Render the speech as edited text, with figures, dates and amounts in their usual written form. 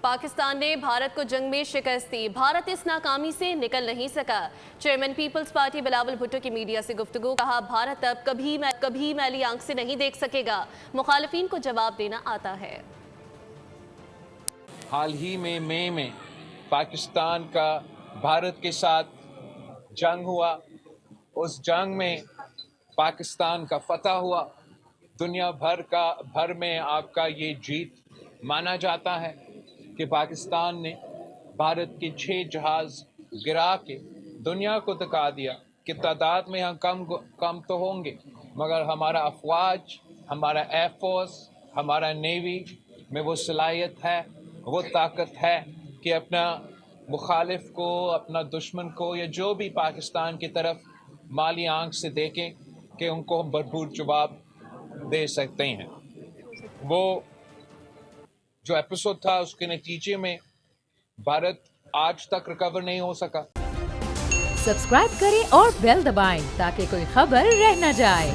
पाकिस्तान ने भारत को जंग में शिकस्त दी, भारत इस नाकामी से निकल नहीं सका। चेयरमैन पीपल्स पार्टी बिलावल भुट्टो की मीडिया से गुफ्तगू, कहा भारत अब कभी मैली आंख से नहीं देख सकेगा, मुखालिफिन को जवाब देना आता है। हाल ही में मई में पाकिस्तान का भारत के साथ जंग हुआ, उस जंग में पाकिस्तान का फतह हुआ। दुनिया भर में आपका ये जीत माना जाता है कि पाकिस्तान ने भारत के 6 जहाज गिरा के दुनिया को दिखा दिया कि तादाद में हम कम तो होंगे, मगर हमारा अफवाज, हमारा एयरफोर्स, हमारा नेवी में वो सलाहियत है, वो ताकत है कि अपना मुखालिफ को, अपना दुश्मन को, या जो भी पाकिस्तान की तरफ माली आंख से देखें कि उनको हम भरपूर जवाब दे सकते हैं। वो जो एपिसोड था उसके नतीजे में भारत आज तक रिकवर नहीं हो सका। सब्सक्राइब करें और बेल दबाएं ताकि कोई खबर रह न जाए।